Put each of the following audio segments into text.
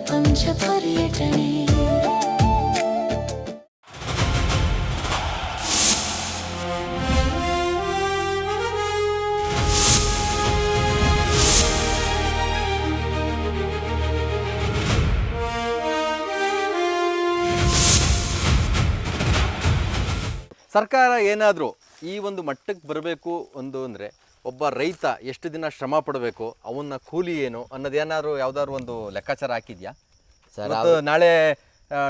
ಪ್ರಪಂಚ ಪರ್ಯಟನೆ. ಸರ್ಕಾರ ಏನಾದರೂ ಈ ಒಂದು ಮಟ್ಟಕ್ಕೆ ಬರಬೇಕು ಅಂದರೆ ಒಬ್ಬ ರೈತ ಎಷ್ಟು ದಿನ ಶ್ರಮ ಪಡಬೇಕು, ಅವನ್ನ ಕೂಲಿ ಏನು ಅನ್ನೋದೇನಾದ್ರು ಯಾವ್ದಾದ್ರು ಒಂದು ಲೆಕ್ಕಾಚಾರ ಹಾಕಿದ್ಯಾ ಸರ್? ನಾಳೆ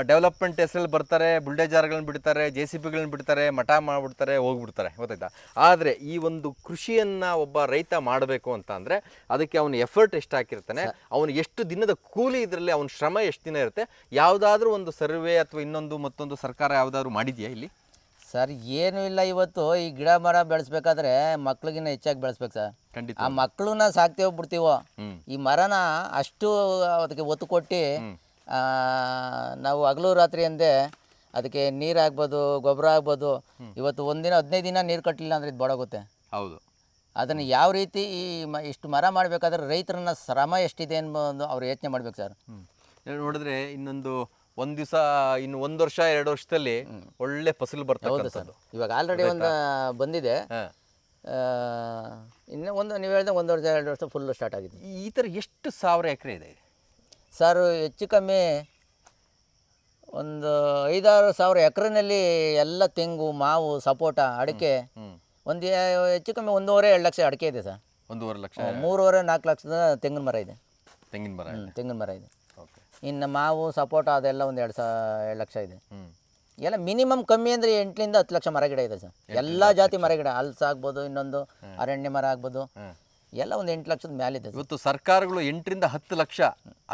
ಡೆವಲಪ್ಮೆಂಟ್ ಹೆಸರಲ್ಲಿ ಬರ್ತಾರೆ, ಬುಲ್ಡೇಜರ್ಗಳನ್ನ ಬಿಡ್ತಾರೆ, JCBಗಳನ್ನ ಬಿಡ್ತಾರೆ, ಮಠ ಮಾಡಿಬಿಡ್ತಾರೆ, ಹೋಗ್ಬಿಡ್ತಾರೆ, ಗೊತ್ತಾಯ್ತಾ? ಆದರೆ ಈ ಒಂದು ಕೃಷಿಯನ್ನು ಒಬ್ಬ ರೈತ ಮಾಡಬೇಕು ಅಂತ ಅಂದರೆ ಅದಕ್ಕೆ ಅವನ ಎಫರ್ಟ್ ಎಷ್ಟು ಹಾಕಿರ್ತಾನೆ, ಅವನು ಎಷ್ಟು ದಿನದ ಕೂಲಿ, ಇದರಲ್ಲಿ ಅವನ ಶ್ರಮ ಎಷ್ಟು ದಿನ ಇರುತ್ತೆ, ಯಾವುದಾದ್ರೂ ಒಂದು ಸರ್ವೆ ಅಥವಾ ಇನ್ನೊಂದು ಮತ್ತೊಂದು ಸರ್ಕಾರ ಯಾವುದಾದ್ರು ಮಾಡಿದೆಯಾ ಇಲ್ಲಿ? ಸರ್ ಏನೂ ಇಲ್ಲ. ಇವತ್ತು ಈ ಗಿಡ ಮರ ಬೆಳೆಸ್ಬೇಕಾದ್ರೆ ಮಕ್ಳಿಗಿನ್ನ ಹೆಚ್ಚಾಗಿ ಬೆಳೆಸ್ಬೇಕು ಸರ್. ಖಂಡಿತ. ಆ ಮಕ್ಕಳನ್ನ ಸಾಕ್ತೇವೋ ಬಿಡ್ತೀವೋ, ಈ ಮರನ ಅಷ್ಟು ಅದಕ್ಕೆ ಒತ್ತು ಕೊಟ್ಟು ನಾವು ಹಗಲು ರಾತ್ರಿ ಅಂದೆ ಅದಕ್ಕೆ ನೀರು ಆಗ್ಬೋದು, ಗೊಬ್ಬರ ಆಗ್ಬೋದು. ಇವತ್ತು ಒಂದಿನ 15 ದಿನ ನೀರು ಕಟ್ಟಲಿಲ್ಲ ಅಂದರೆ ಇದು ಬಾಡೋಗುತ್ತೆ. ಹೌದು. ಅದನ್ನು ಯಾವ ರೀತಿ ಈ ಇಷ್ಟು ಮರ ಮಾಡಬೇಕಾದ್ರೆ ರೈತರನ್ನ ಶ್ರಮ ಎಷ್ಟಿದೆ ಅನ್ನೋದು ಅವ್ರು ಯೋಚನೆ ಮಾಡ್ಬೇಕು ಸರ್. ನೋಡಿದ್ರೆ ಇನ್ನೊಂದು ಒಂದು ದಿವಸ, ಇನ್ನು 1 ವರ್ಷ 2 ವರ್ಷದಲ್ಲಿ ಒಳ್ಳೆ ಫಸಲು ಬರ್ತದೆ ಸರ್. ಇವಾಗ ಆಲ್ರೆಡಿ ಒಂದು ಬಂದಿದೆ, ಇನ್ನು ನೀವು ಹೇಳಿದ್ರೆ 1 ವರ್ಷ 2 ವರ್ಷ ಫುಲ್ಲು ಸ್ಟಾರ್ಟ್ ಆಗಿದೆ. ಈ ಥರ ಎಷ್ಟು ಸಾವಿರ ಎಕರೆ ಇದೆ ಸರ್? ಹೆಚ್ಚು ಕಮ್ಮಿ ಒಂದು 5-6 ಸಾವಿರ ಎಕರೆನಲ್ಲಿ ಎಲ್ಲ ತೆಂಗು, ಮಾವು, ಸಪೋಟ, ಅಡಿಕೆ ಒಂದು ಹೆಚ್ಚು ಕಮ್ಮಿ 1.5-2 ಲಕ್ಷ ಅಡಿಕೆ ಇದೆ ಸರ್. 1.5 ಲಕ್ಷ, 3.5-4 ಲಕ್ಷದ ತೆಂಗಿನ ಮರ ಇದೆ. ತೆಂಗಿನ ಮರ ಇದೆ. ಇನ್ನು ಮಾವು, ಸಪೋಟ ಅದೆಲ್ಲ ಒಂದು 2 ಲಕ್ಷ ಇದೆ. ಎಲ್ಲ ಮಿನಿಮಮ್ ಕಮ್ಮಿ ಅಂದರೆ 8ರಿಂದ 10 ಲಕ್ಷ ಮರ ಗಿಡ ಇದೆ ಸರ್. ಎಲ್ಲ ಜಾತಿ ಮರ ಗಿಡ, ಹಲ್ಸ ಆಗ್ಬೋದು, ಇನ್ನೊಂದು ಅರಣ್ಯ ಮರ ಆಗ್ಬೋದು, ಎಲ್ಲ ಒಂದು 8 ಲಕ್ಷದ ಮೇಲಿದೆ. ಇವತ್ತು ಸರ್ಕಾರಗಳು 8ರಿಂದ 10 ಲಕ್ಷ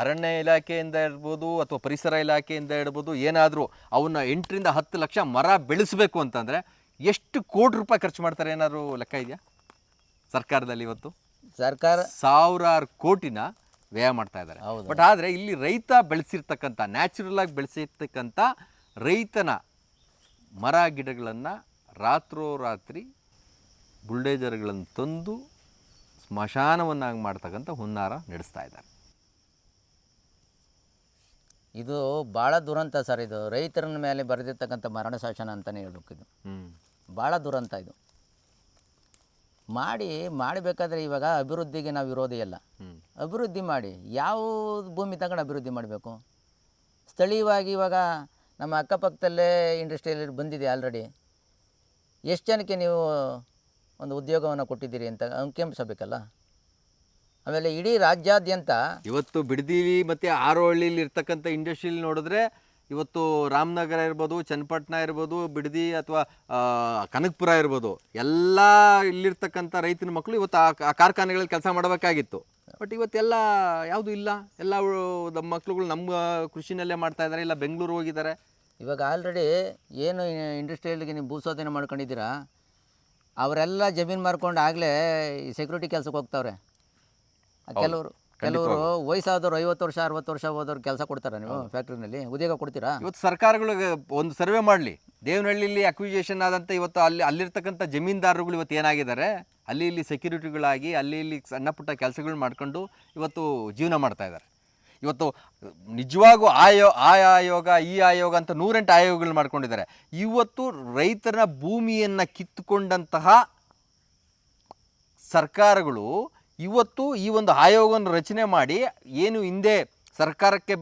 ಅರಣ್ಯ ಇಲಾಖೆಯಿಂದ ಇರ್ಬೋದು ಅಥವಾ ಪರಿಸರ ಇಲಾಖೆಯಿಂದ ಇರ್ಬೋದು, ಏನಾದರೂ ಅವನ್ನ 8ರಿಂದ 10 ಲಕ್ಷ ಮರ ಬೆಳೆಸಬೇಕು ಅಂತಂದರೆ ಎಷ್ಟು ಕೋಟಿ ರೂಪಾಯಿ ಖರ್ಚು ಮಾಡ್ತಾರೆ? ಏನಾದ್ರು ಲೆಕ್ಕ ಇದೆಯಾ ಸರ್ಕಾರದಲ್ಲಿ? ಇವತ್ತು ಸರ್ಕಾರ ಸಾವಿರಾರು ಕೋಟಿನ ವ್ಯಯ ಮಾಡ್ತಾ ಇದ್ದಾರೆ. ಬಟ್ ಆದರೆ ಇಲ್ಲಿ ರೈತ ಬೆಳೆಸಿರ್ತಕ್ಕಂಥ, ನ್ಯಾಚುರಲ್ ಆಗಿ ಬೆಳೆಸಿರ್ತಕ್ಕಂಥ ರೈತನ ಮರ ಗಿಡಗಳನ್ನು ರಾತ್ರೋರಾತ್ರಿ ಬುಲ್ಡೇಜರ್ಗಳನ್ನು ತಂದು ಸ್ಮಶಾನವನ್ನಾಗಿ ಮಾಡ್ತಕ್ಕಂಥ ಹುನ್ನಾರ ನಡೆಸ್ತಾ ಇದ್ದಾರೆ. ಇದು ಭಾಳ ದುರಂತ ಸರ್. ಇದು ರೈತರ ಮೇಲೆ ಬರೆದಿರ್ತಕ್ಕಂಥ ಮರಣ ಶಾಸನ ಅಂತಲೇ ಹೇಳ್ಬೇಕು. ಇದು ಭಾಳ ದುರಂತ. ಇದು ಮಾಡಬೇಕಾದ್ರೆ ಇವಾಗ ಅಭಿವೃದ್ಧಿಗೆ ನಾವು ವಿರೋಧಿ ಅಲ್ಲ. ಅಭಿವೃದ್ಧಿ ಮಾಡಿ, ಯಾವ ಭೂಮಿ ತಗೊಂಡು ಅಭಿವೃದ್ಧಿ ಮಾಡಬೇಕು? ಸ್ಥಳೀಯವಾಗಿ ಇವಾಗ ನಮ್ಮ ಅಕ್ಕಪಕ್ಕದಲ್ಲೇ ಇಂಡಸ್ಟ್ರಿಯಲ್ಲಿ ಬಂದಿದೆ ಆಲ್ರೆಡಿ. ಎಷ್ಟು ಜನಕ್ಕೆ ನೀವು ಒಂದು ಉದ್ಯೋಗವನ್ನು ಕೊಟ್ಟಿದ್ದೀರಿ ಅಂತ ಅಂಕಿಅಂಶಬೇಕಲ್ಲ. ಆಮೇಲೆ ಇಡೀ ರಾಜ್ಯಾದ್ಯಂತ ಇವತ್ತು ಬಿಡದಿ ಮತ್ತು ಆರೋಹಳ್ಳಿಲಿ ಇರ್ತಕ್ಕಂಥ ಇಂಡಸ್ಟ್ರಿಯಲ್ಲಿ ನೋಡಿದ್ರೆ ಇವತ್ತು ರಾಮನಗರ ಇರ್ಬೋದು, ಚನ್ನಪಟ್ಟಣ ಇರ್ಬೋದು, ಬಿಡದಿ ಅಥವಾ ಕನಕಪುರ ಇರ್ಬೋದು, ಎಲ್ಲ ಇಲ್ಲಿರ್ತಕ್ಕಂಥ ರೈತನ ಮಕ್ಕಳು ಇವತ್ತು ಆ ಕಾರ್ಖಾನೆಗಳಲ್ಲಿ ಕೆಲಸ ಮಾಡಬೇಕಾಗಿತ್ತು. ಬಟ್ ಇವತ್ತೆಲ್ಲ ಯಾವುದು ಇಲ್ಲ. ಎಲ್ಲ ನಮ್ಮ ಮಕ್ಳುಗಳು ನಮ್ಮ ಕೃಷಿನಲ್ಲೇ ಮಾಡ್ತಾ ಇದ್ದಾರೆ, ಇಲ್ಲ ಬೆಂಗಳೂರು ಹೋಗಿದ್ದಾರೆ. ಇವಾಗ ಆಲ್ರೆಡಿ ಏನು ಇಂಡಸ್ಟ್ರಿಯಲ್ಗೆ ನೀವು ಭೂಸ್ವಾಧೀನ ಮಾಡ್ಕೊಂಡಿದ್ದೀರಾ, ಅವರೆಲ್ಲ ಜಮೀನು ಮಾರ್ಕೊಂಡು ಆಗಲೇ ಈ ಸೆಕ್ಯೂರಿಟಿ ಕೆಲಸಕ್ಕೆ ಹೋಗ್ತಾವ್ರೆ. ಕೆಲವರು ವಯಸ್ಸಾದವ್ರು 50 ವರ್ಷ 60 ವರ್ಷ ಹೋದವ್ರು ಕೆಲಸ ಕೊಡ್ತಾರೆ. ನೀವು ಫ್ಯಾಕ್ಟ್ರಿನಲ್ಲಿ ಉದ್ಯೋಗ ಕೊಡ್ತೀರಾ? ಇವತ್ತು ಸರ್ಕಾರಗಳಿಗೆ ಒಂದು ಸರ್ವೆ ಮಾಡಲಿ. ದೇವನಹಳ್ಳಿಲಿ ಅಕ್ವಿಜೇಷನ್ ಆದಂಥ ಇವತ್ತು ಅಲ್ಲಿರ್ತಕ್ಕಂಥ ಜಮೀನ್ದಾರರುಗಳು ಇವತ್ತು ಏನಾಗಿದ್ದಾರೆ, ಇಲ್ಲಿ ಸೆಕ್ಯೂರಿಟಿಗಳಾಗಿ ಇಲ್ಲಿ ಸಣ್ಣ ಪುಟ್ಟ ಕೆಲಸಗಳು ಮಾಡ್ಕೊಂಡು ಇವತ್ತು ಜೀವನ ಮಾಡ್ತಾ ಇದ್ದಾರೆ. ಇವತ್ತು ನಿಜವಾಗೂ ಆ ಆಯೋಗ ಈ ಆಯೋಗ ಅಂತ 108 ಆಯೋಗಗಳು ಮಾಡ್ಕೊಂಡಿದ್ದಾರೆ. ಇವತ್ತು ರೈತರ ಭೂಮಿಯನ್ನು ಕಿತ್ತುಕೊಂಡಂತಹ ಸರ್ಕಾರಗಳು ಇವತ್ತು ಈ ಒಂದು ಆಯೋಗವನ್ನು ರಚನೆ ಮಾಡಿ ಏನು ಹಿಂದೆ ಸರ್ಕಾರಕ್ಕೆ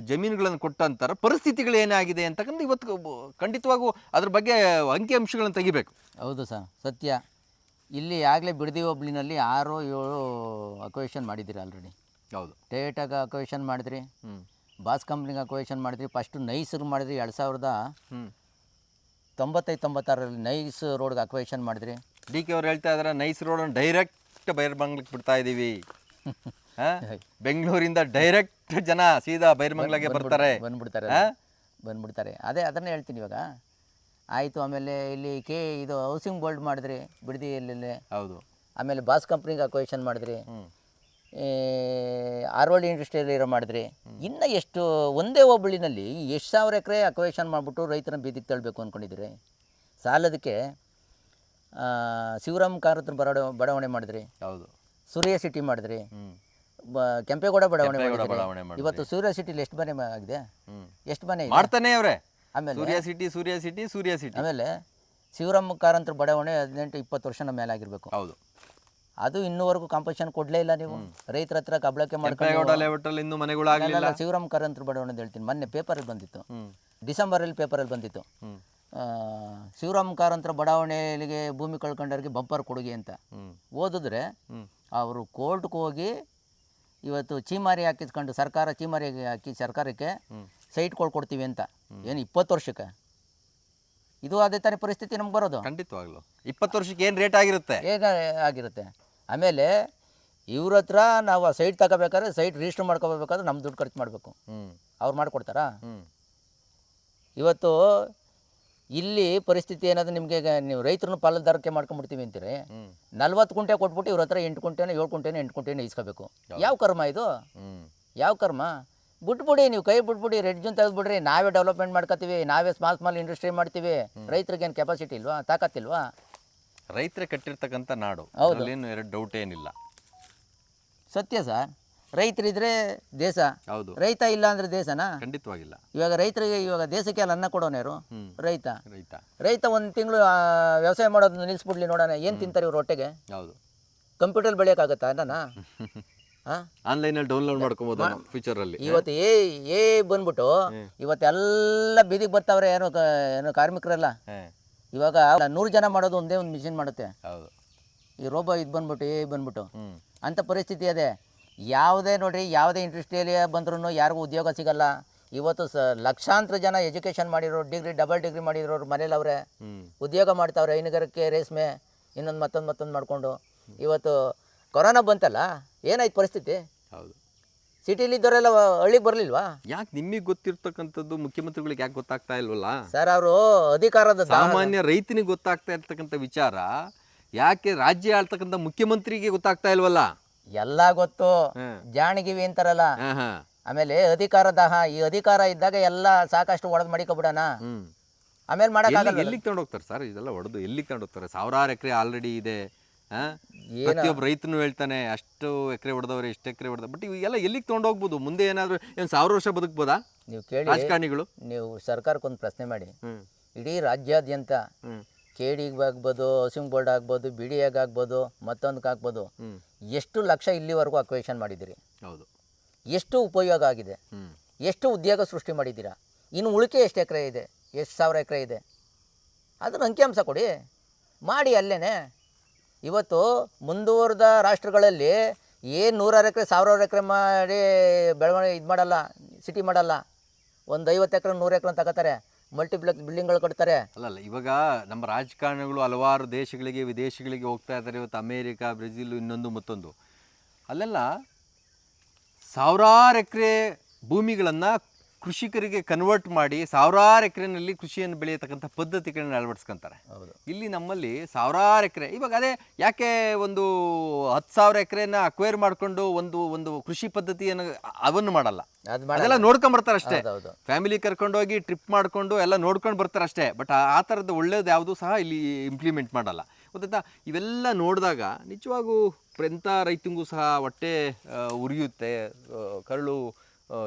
ಜಮೀನುಗಳನ್ನು ಕೊಟ್ಟಂಥ ಪರಿಸ್ಥಿತಿಗಳು ಏನಾಗಿದೆ ಅಂತಕ್ಕಂಥ ಇವತ್ತು ಖಂಡಿತವಾಗೂ ಅದ್ರ ಬಗ್ಗೆ ಅಂಕಿಅಂಶಗಳನ್ನು ತೆಗಿಬೇಕು. ಹೌದು ಸರ್, ಸತ್ಯ. ಇಲ್ಲಿ ಆಗಲೇ ಬಿಡದಿ ಹೋಬಳಿನಲ್ಲಿ 6-7 ಅಕ್ವೇಷನ್ ಮಾಡಿದ್ದೀರಿ ಆಲ್ರೆಡಿ. ಹೌದು. ಟೇಟಾಗ ಅಕ್ವೇಷನ್ ಮಾಡಿದ್ರಿ, ಬಾಸ್ ಕಂಪ್ನಿಗೆ ಅಕ್ವೇಷನ್ ಮಾಡಿದ್ರಿ, ಫಸ್ಟು ನೈಸ್ರು ಮಾಡಿದ್ರಿ 2095-96ರಲ್ಲಿ ನೈಸ್ ರೋಡ್ಗೆ ಅಕ್ವೇಷನ್ ಮಾಡಿದ್ರಿ. DK ಅವ್ರು ಹೇಳ್ತಾ ಇದ್ದಾರೆ ನೈಸ್ ರೋಡನ್ನು ಡೈರೆಕ್ಟ್ ಬೈರ್ಮಂಗ್ಲಕ್ಕೆ ಬಿಡ್ತಾ ಇದ್ದೀವಿ. ಬೆಂಗಳೂರಿಂದ ಡೈರೆಕ್ಟ್ ಜನ ಸೀದಾ ಬೈರ್ಮಂಗ್ಲಗೆ ಬಂದ್ಬಿಡ್ತಾರೆ. ಅದೇ ಅದನ್ನೇ ಹೇಳ್ತೀನಿ ಇವಾಗ. ಆಯಿತು, ಆಮೇಲೆ ಇಲ್ಲಿ ಇದು ಹೌಸಿಂಗ್ ಬೋರ್ಡ್ ಮಾಡಿದ್ರಿ ಬಿಡದಿಯಲ್ಲಿ. ಹೌದು. ಆಮೇಲೆ ಬಾಸ್ ಕಂಪ್ನಿಗೆ ಅಕ್ವೇಷನ್ ಮಾಡಿದ್ರಿ, ಆರೋಹಳ್ಳಿ ಇಂಡಸ್ಟ್ರಿಯಲ್ಲಿ ಮಾಡಿದ್ರಿ. ಇನ್ನು ಎಷ್ಟು ಒಂದೇ ಹೋಬಳಿನಲ್ಲಿ ಎಷ್ಟು ಸಾವಿರ ಎಕರೆ ಅಕ್ವೇಷನ್ ಮಾಡಿಬಿಟ್ಟು ರೈತರನ್ನ ಬೀದಿಗೆ ತಳ್ಳಬೇಕು ಅಂದ್ಕೊಂಡಿದ್ದೀರಿ? ಸಾಲದಕ್ಕೆ ಶಿವರಾಮ್ ಕಾರ್ ಹತ್ರ ಬಡಾವಣೆ ಮಾಡಿದ್ರಿ. ಹೌದು. ಸೂರ್ಯ ಸಿಟಿ ಮಾಡಿದ್ರಿ. ಕೆಂಪೇಗೌಡ ಬಡಾವಣೆ ಕೆಂಪೇಗೌಡ ಮಾಡಿದ್ದೀರಿ. ಬಡಾವಣೆ ಮಾಡಿದ್ರಿ. ಇವತ್ತು ಸೂರ್ಯ ಸಿಟಿಲಿ ಎಷ್ಟು ಮನೆ ಆಗಿದೆ, ಎಷ್ಟು ಮನೆ ಇದೆ? ಮಾಡ್ತಾನೆ ಅವ್ರೆ. ಆಮೇಲೆ ಸೂರ್ಯ ಸಿಟಿ ಆಮೇಲೆ ಶಿವರಾಮ್ ಕಾರಂತರ ಬಡಾವಣೆ 18-20 ವರ್ಷದ ಮೇಲೆ ಆಗಿರ್ಬೇಕು. ಹೌದು. ಅದು ಇನ್ನೂವರೆಗೂ ಕಾಂಪೋಸಿಷನ್ ಕೊಡ್ಲೇ ಇಲ್ಲ ನೀವು. ರೈತರ ಹತ್ರ ಕಬ್ಳಕ್ಕೆ ಕೆಂಪೇಗೌಡ ಲೇಔಟಲ್ಲಿ ಇನ್ನೂ ಮನೆಗಳಾಗಲಿಲ್ಲ. ಶಿವರಾಮ್ ಕಾರಂತರ ಬಡಾವಣೆ ಅಂತ ಹೇಳ್ತೀನಿ. ಮೊನ್ನೆ ಪೇಪರಲ್ಲಿ ಬಂದಿತ್ತು, ಡಿಸೆಂಬರಲ್ಲಿ ಪೇಪರಲ್ಲಿ ಬಂದಿತ್ತು. ಶಿವರಾಮ್ ಕಾರಂತರ ಬಡಾವಣೆಗೆ ಭೂಮಿ ಕಳ್ಕೊಂಡವ್ರಿಗೆ ಬಂಪರ್ ಕೊಡುಗೆ ಅಂತ ಓದಿದ್ರೆ ಅವರು ಕೋರ್ಟ್ಗೆ ಹೋಗಿ ಇವತ್ತು ಚೀಮಾರಿ ಹಾಕಿಸ್ಕೊಂಡು ಸರ್ಕಾರ ಚೀಮಾರಿ ಹಾಕಿ ಸರ್ಕಾರಕ್ಕೆ ಸೈಟ್ಗಳು ಕೊಡ್ತೀವಿ ಅಂತ. ಏನು 20 ವರ್ಷಕ್ಕೆ? ಇದು ಅದೇ ತಾನೇ ಪರಿಸ್ಥಿತಿ ನಮ್ಗೆ ಬರೋದು. ಖಂಡಿತವಾಗ್ಲು 20 ವರ್ಷಕ್ಕೆ ಏನು ರೇಟ್ ಆಗಿರುತ್ತೆ, ಹೇಗೆ ಆಗಿರುತ್ತೆ. ಆಮೇಲೆ ಇವ್ರ ಹತ್ರ ನಾವು ಆ ಸೈಟ್ ತಗೋಬೇಕಾದ್ರೆ ಸೈಟ್ ರಿಜಿಸ್ಟರ್ ಮಾಡ್ಕೋಬೇಕಾದ್ರೆ ನಮ್ಮ ದುಡ್ಡು ಖರ್ಚು ಮಾಡಬೇಕು. ಅವ್ರು ಮಾಡಿಕೊಡ್ತಾರಾ? ಇವತ್ತು ಇಲ್ಲಿ ಪರಿಸ್ಥಿತಿ ಏನಾದರೂ ನಿಮಗೆ, ನೀವು ರೈತರನ್ನು ಪಾಲುದಾರಿಕೆ ಮಾಡ್ಕೊಂಡ್ಬಿಡ್ತೀವಿ ಅಂತೀರಿ. 40 ಕುಂಟೆ ಕೊಟ್ಬಿಟ್ಟು ಇವ್ರ ಹತ್ರ 8 ಕುಂಟೆನೋ 7 ಕುಂಟೆನೋ 8 ಕುಂಟೆನೋ ಇಸ್ಕೋಬೇಕು. ಯಾವ ಕರ್ಮ ಇದು? ಯಾವ ಕರ್ಮ? ಬಿಟ್ಬಿಡಿ, ನೀವು ಕೈ ಬಿಟ್ಬಿಡಿ, ರೆಡ್ ಜೂನ್ ತೆಗೆದ್ಬಿಡ್ರಿ. ನಾವೇ ಡೆವಲಪ್ಮೆಂಟ್ ಮಾಡ್ಕೋತೀವಿ, ನಾವೇ ಸ್ಮಾಲ್ ಇಂಡಸ್ಟ್ರಿ ಮಾಡ್ತೀವಿ. ರೈತರಿಗೇನು ಕೆಪಾಸಿಟಿ ಇಲ್ವಾ, ತಾಕತ್ತಿಲ್ವಾ? ರೈತರೇ ಕಟ್ಟಿರ್ತಕ್ಕಂಥ ನಾಡು, ಏನು ಎರಡು ಡೌಟ್ ಏನಿಲ್ಲ. ಸತ್ಯ ಸರ್. ರೈತರಿದ್ರೆ ದೇಶ, ಹೌದು. ರೈತ ಇಲ್ಲ ಅಂದ್ರೆ ದೇಶನಾ? ಖಂಡಿತವಾಗಿಲ್ಲ. ಇವಾಗ ರೈತರಿಗೆ, ಇವಾಗ ದೇಶಕ್ಕೆ ಅಲ್ಲ ಅನ್ನ ಕೊಡೋನೇರು ರೈತ. ರೈತ ಒಂದು ತಿಂಗಳು ವ್ಯವಸಾಯ ಮಾಡೋದನ್ನ ನಿಲ್ಲಿಸ್ಬಿಡ್ಲಿ ನೋಡೋಣ, ಏನು ತಿಂತಾರೆ ಇವ್ರು ಹೊಟ್ಟೆಗೆ? ಹೌದು. ಕಂಪ್ಯೂಟರ್ ಬೆಳೆಯೋಕ್ಕಾಗತ್ತಾ ಅನ್ನ? ಆನ್ಲೈನಲ್ಲಿ ಡೌನ್ಲೋಡ್ ಮಾಡ್ಕೋಬೋದು ಫ್ಯೂಚರಲ್ಲಿ. ಇವತ್ತು ಏ ಬಂದ್ಬಿಟ್ಟು ಇವತ್ತೆಲ್ಲ ಬೀದಿಗೆ ಬರ್ತಾವ್ರೆ. ಏನು ಕಾರ್ಮಿಕರೆಲ್ಲ ಇವಾಗ 100 ಜನ ಮಾಡೋದು ಒಂದೇ ಒಂದು ಮಿಷಿನ್ ಮಾಡುತ್ತೆ. ಹೌದು. ಈ ರೋಬೋ ಇದು ಬಂದ್ಬಿಟ್ಟು ಅಂಥ ಪರಿಸ್ಥಿತಿ ಅದೇ. ಯಾವುದೇ ನೋಡ್ರಿ, ಯಾವುದೇ ಇಂಡಸ್ಟ್ರಿಯಲ್ಲಿ ಬಂದ್ರೂ ಯಾರಿಗೂ ಉದ್ಯೋಗ ಸಿಗಲ್ಲ. ಇವತ್ತು ಲಕ್ಷಾಂತರ ಜನ ಎಜುಕೇಷನ್ ಮಾಡಿರೋರು, ಡಿಗ್ರಿ ಡಬಲ್ ಡಿಗ್ರಿ ಮಾಡಿರೋರು ಮನೇಲಿ ಅವರೇ ಉದ್ಯೋಗ ಮಾಡ್ತಾವ್ರೆ. ಹೈನುಗಾರಿಕೆ, ರೇಷ್ಮೆ, ಇನ್ನೊಂದು ಮತ್ತೊಂದು ಮಾಡಿಕೊಂಡು. ಇವತ್ತು ಕೊರೋನಾ ಬಂತಲ್ಲ, ಏನಾಯ್ತು ಪರಿಸ್ಥಿತಿ? ಹೌದು. ಸಿಟಿಲಿ ಇದ್ದವರೆಲ್ಲ ಹಳ್ಳಿಗೆ ಬರಲಿಲ್ವಾ? ಯಾಕೆ ನಿಮಗೆ ಗೊತ್ತಿರ್ತಕ್ಕಂಥದ್ದು ಮುಖ್ಯಮಂತ್ರಿಗಳಿಗೆ ಯಾಕೆ ಗೊತ್ತಾಗ್ತಾ ಇಲ್ವಲ್ಲ ಸರ್? ಅವರು ಅಧಿಕಾರದ ಸಾಮಾನ್ಯ ರೈತನಿಗೆ ಗೊತ್ತಾಗ್ತಾ ಇರ್ತಕ್ಕಂಥ ವಿಚಾರ ಯಾಕೆ ರಾಜ್ಯ ಆಳ್ತಕ್ಕಂಥ ಮುಖ್ಯಮಂತ್ರಿಗೆ ಗೊತ್ತಾಗ್ತಾ ಇಲ್ವಲ್ಲ? ಎಲ್ಲ ಗೊತ್ತು, ಜಾಣಿಗಿವಿ ಅಂತಾರಲ್ಲ. ಆಮೇಲೆ ಅಧಿಕಾರ ದಾಹ. ಈ ಅಧಿಕಾರ ಇದ್ದಾಗ ಎಲ್ಲ ಸಾಕಷ್ಟು ಒಡೆದು ಮಡಿಕೊಬಿಡೋಣ, ಆಮೇಲೆ ಮಾಡಕ್ಕಾಗಲ್ಲ. ಎಲ್ಲಿಗೆ ತಗೊಂಡೋಗ್ತಾರೆ ಸರ್ ಇದೆಲ್ಲ ಹೊಡೆದು? ಎಲ್ಲಿಗೆ ತಗೊಂಡೋಗ್ತಾರೆ? 1000 ಎಕರೆ ಆಲ್ರೆಡಿ ಇದೆ. ಪ್ರತಿಯೊಬ್ಬ ರೈತನು ಹೇಳ್ತಾನೆ ಅಷ್ಟು ಎಕರೆ ಹೊಡೆದವ್ರೆ, ಇಷ್ಟು ಎಕರೆ ಹೊಡೆದ. ಬಟ್ ಇವೆಲ್ಲ ಎಲ್ಲಿಗೆ ತಗೊಂಡೋಗ್ಬೋದು? ಮುಂದೆ ಏನಾದ್ರು 1000 ವರ್ಷ ಬದುಕ್ಬೋದಾ ನೀವು ಕೇಳಿ ರಾಜಕಾರಣಿಗಳು? ನೀವು ಸರ್ಕಾರಕ್ಕೊಂದು ಪ್ರಶ್ನೆ ಮಾಡಿ. ಇಡೀ ರಾಜ್ಯಾದ್ಯಂತ KDಗೆ ಆಗ್ಬೋದು, ಹೌಸಿಂಗ್ ಬೋರ್ಡ್ ಆಗ್ಬೋದು, BDAಗ್ ಆಗ್ಬೋದು, ಮತ್ತೊಂದಕ್ಕೆ ಆಗ್ಬೋದು, ಎಷ್ಟು ಲಕ್ಷ ಇಲ್ಲಿವರೆಗೂ ಅಕ್ವೇಷನ್ ಮಾಡಿದ್ದೀರಿ? ಹೌದು. ಎಷ್ಟು ಉಪಯೋಗ ಆಗಿದೆ? ಎಷ್ಟು ಉದ್ಯೋಗ ಸೃಷ್ಟಿ ಮಾಡಿದ್ದೀರಾ? ಇನ್ನು ಉಳಿಕೆ ಎಷ್ಟು ಎಕರೆ ಇದೆ, ಎಷ್ಟು ಸಾವಿರ ಎಕರೆ ಇದೆ? ಅದನ್ನು ಅಂಕಿಅಂಶ ಕೊಡಿ, ಮಾಡಿ ಅಲ್ಲೇ. ಇವತ್ತು ಮುಂದುವರೆದ ರಾಷ್ಟ್ರಗಳಲ್ಲಿ ಏನು 100 ಎಕರೆ 1000 ಎಕರೆ ಮಾಡಿ ಬೆಳವಣಿಗೆ ಇದು ಮಾಡಲ್ಲ, ಸಿಟಿ ಮಾಡಲ್ಲ. ಒಂದು 50 ಎಕರೆ 100 ಎಕರೆ ತಗೋತಾರೆ, ಮಲ್ಟಿಪ್ಲೆಕ್ಸ್ ಬಿಲ್ಡಿಂಗ್ಗಳು ಕಟ್ತಾರೆ. ಅಲ್ಲಲ್ಲ, ಇವಾಗ ನಮ್ಮ ರಾಜಕಾರಣಿಗಳು ಹಲವಾರು ದೇಶಗಳಿಗೆ, ವಿದೇಶಗಳಿಗೆ ಹೋಗ್ತಾ ಇದ್ದಾರೆ. ಇವತ್ತು ಅಮೇರಿಕಾ, ಬ್ರೆಜಿಲ್, ಇನ್ನೊಂದು ಮತ್ತೊಂದು, ಅಲ್ಲೆಲ್ಲ 1000 ಎಕರೆ ಭೂಮಿಗಳನ್ನು ಕೃಷಿಕರಿಗೆ ಕನ್ವರ್ಟ್ ಮಾಡಿ 1000 ಎಕರೆನಲ್ಲಿ ಕೃಷಿಯನ್ನು ಬೆಳೆಯತಕ್ಕಂಥ ಪದ್ಧತಿಗಳನ್ನ ಅಳವಡಿಸ್ಕೊಂತಾರೆ. ಇಲ್ಲಿ ನಮ್ಮಲ್ಲಿ 1000 ಎಕರೆ. ಇವಾಗ ಅದೇ ಯಾಕೆ ಒಂದು 10,000 ಎಕರೆನ ಅಕ್ವೈರ್ ಮಾಡಿಕೊಂಡು ಒಂದು ಕೃಷಿ ಪದ್ಧತಿಯನ್ನು ಅವನ್ನು ಮಾಡಲ್ಲ? ಅದೆಲ್ಲ ನೋಡ್ಕೊಂಡ್ ಬರ್ತಾರೆ ಅಷ್ಟೇ. ಫ್ಯಾಮಿಲಿ ಕರ್ಕೊಂಡೋಗಿ ಟ್ರಿಪ್ ಮಾಡ್ಕೊಂಡು ಎಲ್ಲ ನೋಡ್ಕೊಂಡು ಬರ್ತಾರೆ ಅಷ್ಟೇ. ಬಟ್ ಆ ಥರದ್ದು ಒಳ್ಳೇದು ಯಾವುದೂ ಸಹ ಇಲ್ಲಿ ಇಂಪ್ಲಿಮೆಂಟ್ ಮಾಡಲ್ಲ. ಗೊತ್ತಾಯ್ತಾ? ಇವೆಲ್ಲ ನೋಡಿದಾಗ ನಿಜವಾಗೂ ಎಂಥ ರೈತಂಗೂ ಸಹ ಹೊಟ್ಟೆ ಉರಿಯುತ್ತೆ, ಕರಳು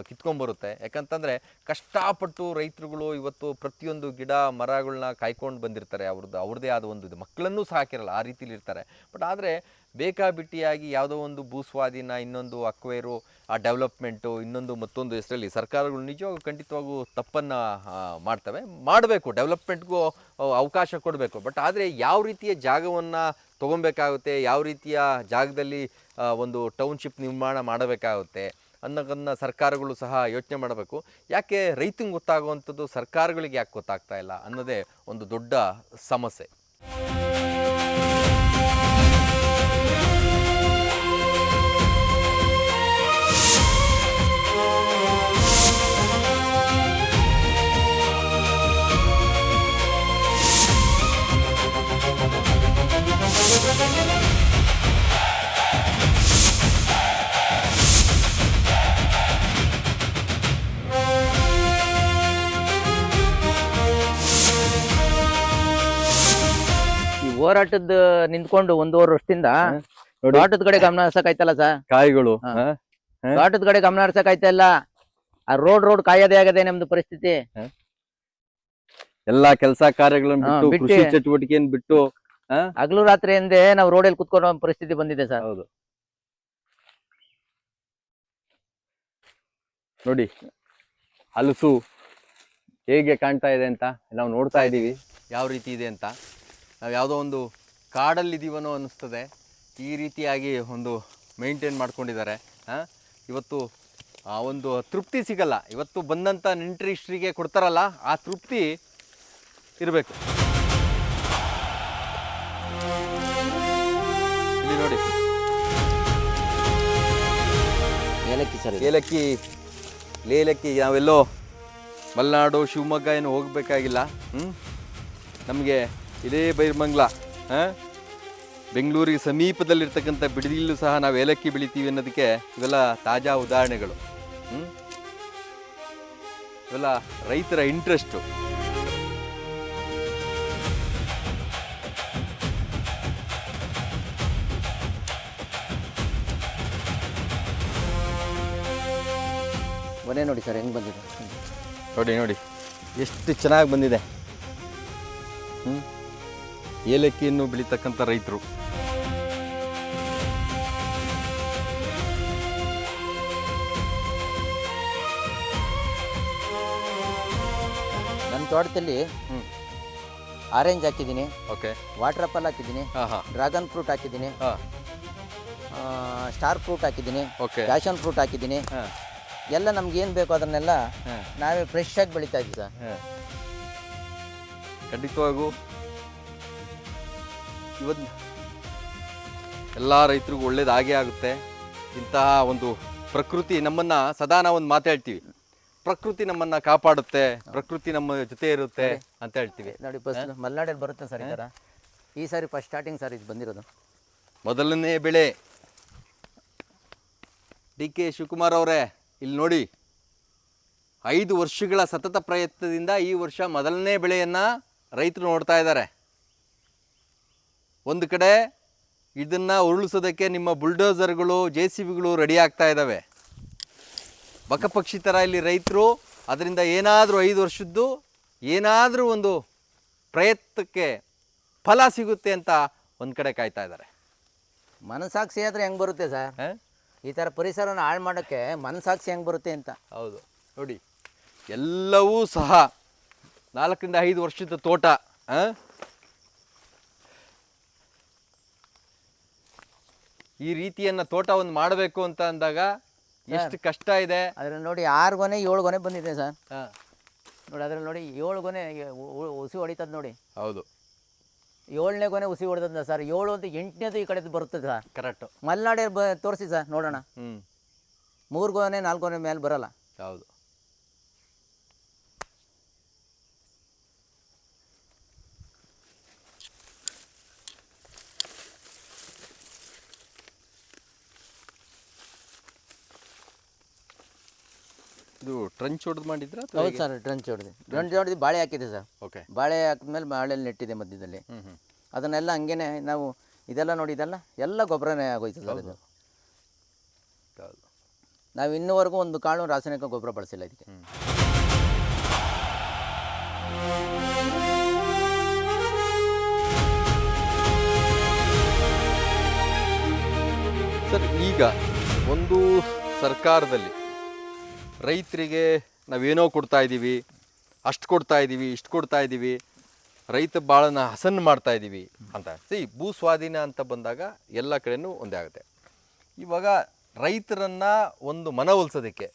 ಕಿತ್ಕೊಂಡ್ಬರುತ್ತೆ. ಯಾಕಂತಂದರೆ ಕಷ್ಟಪಟ್ಟು ರೈತರುಗಳು ಇವತ್ತು ಪ್ರತಿಯೊಂದು ಗಿಡ ಮರಗಳನ್ನ ಕಾಯ್ಕೊಂಡು ಬಂದಿರ್ತಾರೆ. ಅವ್ರದ್ದೇ ಆದ ಒಂದು ಇದು ಮಕ್ಕಳನ್ನೂ ಸಹ ಹಾಕಿರಲ್ಲ, ಆ ರೀತಿಲಿ ಇರ್ತಾರೆ. ಬಟ್ ಆದರೆ ಬೇಕಾಬಿಟ್ಟಿಯಾಗಿ ಯಾವುದೋ ಒಂದು ಭೂಸ್ವಾಧೀನ, ಇನ್ನೊಂದು ಅಕ್ವೈರು, ಆ ಡೆವಲಪ್ಮೆಂಟು, ಇನ್ನೊಂದು ಮತ್ತೊಂದು ಹೆಸರಲ್ಲಿ ಸರ್ಕಾರಗಳು ನಿಜವಾಗೂ ಖಂಡಿತವಾಗೂ ತಪ್ಪನ್ನು ಮಾಡ್ತವೆ. ಮಾಡಬೇಕು, ಡೆವಲಪ್ಮೆಂಟ್ಗೂ ಅವಕಾಶ ಕೊಡಬೇಕು. ಬಟ್ ಆದರೆ ಯಾವ ರೀತಿಯ ಜಾಗವನ್ನು ತೊಗೊಬೇಕಾಗುತ್ತೆ, ಯಾವ ರೀತಿಯ ಜಾಗದಲ್ಲಿ ಒಂದು ಟೌನ್ಶಿಪ್ ನಿರ್ಮಾಣ ಮಾಡಬೇಕಾಗುತ್ತೆ ಅನ್ನೋದನ್ನು ಸರ್ಕಾರಗಳು ಸಹ ಯೋಚನೆ ಮಾಡಬೇಕು. ಯಾಕೆ ರೈತಂಗೆ ಗೊತ್ತಾಗುವಂಥದ್ದು ಸರ್ಕಾರಗಳಿಗೆ ಯಾಕೆ ಗೊತ್ತಾಗ್ತಾ ಇಲ್ಲ ಅನ್ನೋದೇ ಒಂದು ದೊಡ್ಡ ಸಮಸ್ಯೆ. ಹೋರಾಟದ ನಿಂತ್ಕೊಂಡು 1.5 ವರ್ಷದಿಂದ ತೋಟದ ಕಡೆ ಗಮನ ಹರ್ಸಕಾಯ್ತಲ್ಲ ಸರ್. ಕಾಯಿಗಳು ತೋಟದ ಕಡೆ ಗಮನ ಹರ್ಸಕ್ ಆಯ್ತಾ ಇಲ್ಲ. ಆ ರೋಡ್ ಕಾಯೋದೇ ಆಗದೆ ನಮ್ದು ಪರಿಸ್ಥಿತಿ. ಎಲ್ಲಾ ಕೆಲಸ ಕಾರ್ಯಗಳನ್ನು ಬಿಟ್ಟು ಬಿಟ್ಟು ಕೃಷಿ ಚಟುವಟಿಕೆಯನ್ನು ಬಿಟ್ಟು ಹಗಲು ರಾತ್ರಿ ಎಂದೇ ನಾವು ರೋಡಲ್ಲಿ ಕುತ್ಕೊಳ್ಳೋ ಪರಿಸ್ಥಿತಿ ಬಂದಿದೆ ಸರ್. ಹೌದು ನೋಡಿ ಹಲಸು ಹೇಗೆ ಕಾಣ್ತಾ ಇದೆ ಅಂತ ನಾವು ನೋಡ್ತಾ ಇದ್ದೀವಿ, ಯಾವ ರೀತಿ ಇದೆ ಅಂತ. ನಾವು ಯಾವುದೋ ಒಂದು ಕಾಡಲ್ಲಿ ಇದೀವನೋ ಅನ್ನಿಸ್ತದೆ. ಈ ರೀತಿಯಾಗಿ ಒಂದು ಮೇಂಟೈನ್ ಮಾಡ್ಕೊಂಡಿದ್ದಾರೆ. ಇವತ್ತು ಆ ಒಂದು ತೃಪ್ತಿ ಸಿಗಲ್ಲ. ಇವತ್ತು ಬಂದಂಥ ನೆಂಟರಿಷ್ಟರಿಗೆ ಕೊಡ್ತಾರಲ್ಲ, ಆ ತೃಪ್ತಿ ಇರಬೇಕು. ಇಲ್ಲಿ ನೋಡಿ ಏಲಕ್ಕಿ ಸರ್, ಏಲಕ್ಕಿ ನಾವೆಲ್ಲೋ ಮಲೆನಾಡು ಶಿವಮೊಗ್ಗ ಏನು ಹೋಗಬೇಕಾಗಿಲ್ಲ. ನಮಗೆ ಇದೇ ಬೈರ್ಮಂಗ್ಲ ಬೆಂಗಳೂರಿಗೆ ಸಮೀಪದಲ್ಲಿರ್ತಕ್ಕಂಥ ಬಿಡದಿಯಲ್ಲೂ ಸಹ ನಾವು ಏಲಕ್ಕಿ ಬೆಳಿತೀವಿ ಅನ್ನೋದಕ್ಕೆ ಇವೆಲ್ಲ ತಾಜಾ ಉದಾಹರಣೆಗಳು. ಇವೆಲ್ಲ ರೈತರ ಇಂಟ್ರೆಸ್ಟು. ಮನೆ ನೋಡಿ ಸರ್ ಹೆಂಗೆ ಬಂದಿದೆ ನೋಡಿ ಎಷ್ಟು ಚೆನ್ನಾಗಿ ಬಂದಿದೆ. ಏಲಕ್ಕಿಯನ್ನು ಬೆಳೀತಕ್ಕಂಥ ರೈತರು. ನನ್ನ ತೋಟದಲ್ಲಿ ಆರೆಂಜ್ ಹಾಕಿದ್ದೀನಿ, ಓಕೆ, ವಾಟರ್ ಆಪಲ್ ಹಾಕಿದ್ದೀನಿ, ಡ್ರ್ಯಾಗನ್ ಫ್ರೂಟ್ ಹಾಕಿದ್ದೀನಿ, ಸ್ಟಾರ್ ಫ್ರೂಟ್ ಹಾಕಿದ್ದೀನಿ, ಓಕೆ, ಪ್ಯಾಷನ್ ಫ್ರೂಟ್ ಹಾಕಿದ್ದೀನಿ. ಎಲ್ಲ ನಮ್ಗೆ ಏನು ಬೇಕು ಅದನ್ನೆಲ್ಲ ನಾವೇ ಫ್ರೆಶ್ ಆಗಿ ಬೆಳೀತಾ ಇದ್ದೀವಿ ಸರ್. ಖಂಡಿತವಾಗೂ ಇವತ್ತು ಎಲ್ಲ ರೈತರಿಗೂ ಒಳ್ಳೇದಾಗೇ ಆಗುತ್ತೆ. ಇಂತಹ ಒಂದು ಪ್ರಕೃತಿ ನಮ್ಮನ್ನು ಸದಾ ನಾವು ಒಂದು ಮಾತಾಡ್ತೀವಿ, ಪ್ರಕೃತಿ ನಮ್ಮನ್ನು ಕಾಪಾಡುತ್ತೆ, ಪ್ರಕೃತಿ ನಮ್ಮ ಜೊತೆ ಇರುತ್ತೆ ಅಂತ ಹೇಳ್ತೀವಿ. ನೋಡಿ ಬಸ್ ಮಲೆನಾಡಲ್ಲಿ ಬರುತ್ತೆ ಸರ್ ಈ ಥರ. ಈ ಸಾರಿ ಫಸ್ಟ್ ಸ್ಟಾರ್ಟಿಂಗ್ ಸರ್ ಇದು ಬಂದಿರೋದು ಮೊದಲನೇ ಬೆಳೆ. DK ಶಿವಕುಮಾರ್ ಅವರೇ, ಇಲ್ಲಿ ನೋಡಿ, 5 ವರ್ಷಗಳ ಸತತ ಪ್ರಯತ್ನದಿಂದ ಈ ವರ್ಷ ಮೊದಲನೇ ಬೆಳೆಯನ್ನು ರೈತರು ನೋಡ್ತಾ ಇದ್ದಾರೆ. ಒಂದು ಕಡೆ ಇದನ್ನು ಉರುಳಿಸೋದಕ್ಕೆ ನಿಮ್ಮ ಬುಲ್ಡೋಸರ್ಗಳು JCBಗಳು ರೆಡಿ ಆಗ್ತಾ ಇದ್ದಾವೆ. ಬಕಪಕ್ಷಿ ಥರ ಇಲ್ಲಿ ರೈತರು ಅದರಿಂದ ಏನಾದರೂ 5 ವರ್ಷದ್ದು ಏನಾದರೂ ಒಂದು ಪ್ರಯತ್ನಕ್ಕೆ ಫಲ ಸಿಗುತ್ತೆ ಅಂತ ಒಂದು ಕಡೆ ಕಾಯ್ತಾ ಇದ್ದಾರೆ. ಮನಸಾಕ್ಷಿ ಆದರೆ ಹೆಂಗೆ ಬರುತ್ತೆ ಸರ್? ಈ ಥರ ಪರಿಸರನ ಹಾಳು ಮಾಡೋಕ್ಕೆ ಮನಸಾಕ್ಷಿ ಹೆಂಗೆ ಬರುತ್ತೆ ಅಂತ. ಹೌದು ನೋಡಿ, ಎಲ್ಲವೂ ಸಹ 4 ರಿಂದ 5 ವರ್ಷದ ತೋಟ. ಈ ರೀತಿಯನ್ನು ತೋಟವನ್ನು ಮಾಡಬೇಕು ಅಂತ ಅಂದಾಗ ಎಷ್ಟು ಕಷ್ಟ ಇದೆ. ಅದ್ರಲ್ಲಿ ನೋಡಿ 6 ಗೊನೆ 7 ಗೊನೆ ಬಂದಿದೆ ಸರ್. ನೋಡಿ ಅದ್ರಲ್ಲಿ ನೋಡಿ 7 ಗೊನೆ ಹುಸಿ ಹೊಡಿತದ ನೋಡಿ. ಹೌದು, 7ನೇ ಗೊನೆ ಹುಸಿ ಹೊಡೆದ ಸರ್. 7 ಅಂತ 8ನೇದು ಈ ಕಡೆ ಬರ್ತದೆ ಸರ್. ಕರೆಕ್ಟು. ಮಲೆನಾಡು ತೋರಿಸಿ ಸರ್ ನೋಡೋಣ. 3 ಗೊನೆ 4 ಗೊನೆ ಮೇಲೆ ಬರಲ್ಲ. ಹೌದು, ಇದು ಟ್ರಂಚ್ ಹೊಡೆದು ಮಾಡಿದ್ರ? ಹೌದು ಸರ್, ಟ್ರಂಚ್ ಹೊಡೆದು ಬಾಳೆ ಹಾಕಿದೆ ಸರ್. ಓಕೆ, ಬಾಳೆ ಹಾಕಿದ್ಮೇಲೆ ಬಾಳೆಲ್ಲಿ ನೆಟ್ಟಿದೆ ಮಧ್ಯದಲ್ಲಿ. ಅದನ್ನೆಲ್ಲ ಹಂಗೇನೆ ನಾವು ಇದೆಲ್ಲ ನೋಡಿ, ಇದೆಲ್ಲ ಎಲ್ಲ ಗೊಬ್ಬರನೇ ಆಗೋಯ್ತು ಸರ್. ಇದು ನಾವು ಇನ್ನೂವರೆಗೂ ಒಂದು ಕಾಳು ರಾಸಾಯನಿಕ ಗೊಬ್ಬರ ಬಳಸಿಲ್ಲ ಇದಕ್ಕೆ. ಸರ್, ಈಗ ಒಂದು ಸರ್ಕಾರದಲ್ಲಿ ರೈತರಿಗೆ ನಾವೇನೋ ಕೊಡ್ತಾ ಇದ್ದೀವಿ, ಅಷ್ಟು ಕೊಡ್ತಾ ಇದ್ದೀವಿ, ಇಷ್ಟು ಕೊಡ್ತಾ ಇದ್ದೀವಿ, ರೈತ ಬಾಳನ್ನ ಹಸನ್ನು ಮಾಡ್ತಾ ಇದ್ದೀವಿ ಅಂತ. ಭೂ ಸ್ವಾಧೀನ ಅಂತ ಬಂದಾಗ ಎಲ್ಲ ಕಡೆನೂ ಒಂದೇ ಆಗುತ್ತೆ. ಇವಾಗ ರೈತರನ್ನು ಒಂದು ಮನವೊಲಿಸೋದಕ್ಕೆ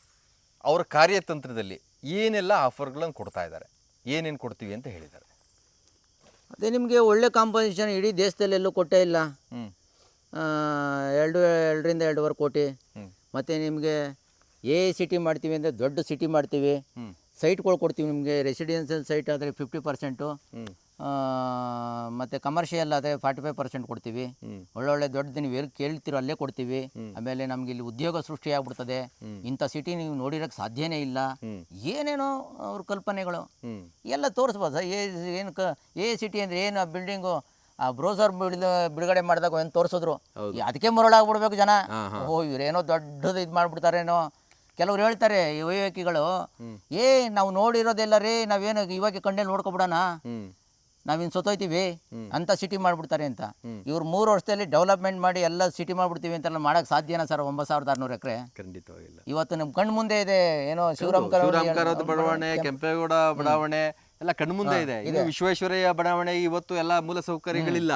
ಅವರ ಕಾರ್ಯತಂತ್ರದಲ್ಲಿ ಏನೆಲ್ಲ ಆಫರ್ಗಳನ್ನು ಕೊಡ್ತಾ ಇದ್ದಾರೆ, ಏನೇನು ಕೊಡ್ತೀವಿ ಅಂತ ಹೇಳಿದ್ದಾರೆ? ಅದೇ ನಿಮಗೆ ಒಳ್ಳೆ ಕಾಂಪೋಸಿಷನ್ ಇಡೀ ದೇಶದಲ್ಲಿ ಎಲ್ಲೂ ಕೊಟ್ಟೇ ಇಲ್ಲ. 2 ರಿಂದ 2.5 ಕೋಟಿ. ಮತ್ತು ನಿಮಗೆ ಸಿಟಿ ಮಾಡ್ತೀವಿ ಅಂದರೆ ದೊಡ್ಡ ಸಿಟಿ ಮಾಡ್ತೀವಿ. ಸೈಟ್ಗಳು ಕೊಡ್ತೀವಿ ನಿಮಗೆ. ರೆಸಿಡೆನ್ಷಿಯಲ್ ಸೈಟ್ ಆದರೆ 50%, ಮತ್ತು ಕಮರ್ಷಿಯಲ್ ಆದರೆ 45% ಕೊಡ್ತೀವಿ. ಒಳ್ಳೊಳ್ಳೆ ದೊಡ್ಡದು ನೀವು ಎಲ್ಲಿ ಕೇಳ್ತಿರೋ ಅಲ್ಲೇ ಕೊಡ್ತೀವಿ. ಆಮೇಲೆ ನಮ್ಗೆ ಇಲ್ಲಿ ಉದ್ಯೋಗ ಸೃಷ್ಟಿ ಆಗ್ಬಿಡ್ತದೆ. ಇಂಥ ಸಿಟಿ ನೀವು ನೋಡಿರೋಕ್ಕೆ ಸಾಧ್ಯನೇ ಇಲ್ಲ. ಏನೇನೋ ಅವ್ರ ಕಲ್ಪನೆಗಳು ಎಲ್ಲ ತೋರಿಸ್ಬೋದು ಸರ್. ಏನು ಸಿಟಿ ಅಂದರೆ ಏನು ಬಿಲ್ಡಿಂಗು ಆ ಬ್ರೌಸರ್ ಬಿಡುಗಡೆ ಮಾಡಿದಾಗ ಏನು ತೋರಿಸಿದ್ರು ಅದಕ್ಕೆ ಮರಳಾಗ್ಬಿಡ್ಬೇಕು ಜನ. ಓ ಇವರೇನೋ ದೊಡ್ಡದು ಇದು ಮಾಡಿಬಿಡ್ತಾರೇನೋ. ಕೆಲವ್ರು ಹೇಳ್ತಾರೆ ಈ ವಿವೇಕಿಗಳು, ನಾವು ನೋಡಿರೋದೆಲ್ಲ ರೀ, ನಾವೇನು ಇವಾಗ ಕಣ್ಣಲ್ಲಿ ನೋಡ್ಕೊಬಿಡೋಣ, ನಾವಿನ್ನು ಸೊತ್ತೋಯ್ತೀವಿ ಅಂತ ಸಿಟಿ ಮಾಡಿಬಿಡ್ತಾರೆ ಅಂತ. ಇವ್ರು 3 ವರ್ಷದಲ್ಲಿ ಡೆವಲಪ್ಮೆಂಟ್ ಮಾಡಿ ಎಲ್ಲ ಸಿಟಿ ಮಾಡಿಬಿಡ್ತೀವಿ ಅಂತೆಲ್ಲ ಮಾಡೋಕ್ಕೆ ಸಾಧ್ಯನಾ ಸರ್? 9600 ಎಕರೆ ಖಂಡಿತವಾಗಿಲ್ಲ. ಇವತ್ತು ನಮ್ಮ ಕಣ್ಣು ಮುಂದೆ ಇದೆ. ಏನೋ ಶಿವರಾಮ್ ಬಡಾವಣೆ, ಕೆಂಪೇಗೌಡ ಬಡಾವಣೆ ಎಲ್ಲ ಕಣ್ಮುಂದೆ ಇದೆ. ಇದು ವಿಶ್ವೇಶ್ವರಯ್ಯ ಬಡಾವಣೆ ಇವತ್ತು ಎಲ್ಲ ಮೂಲ ಸೌಕರ್ಯಗಳಿಲ್ಲ.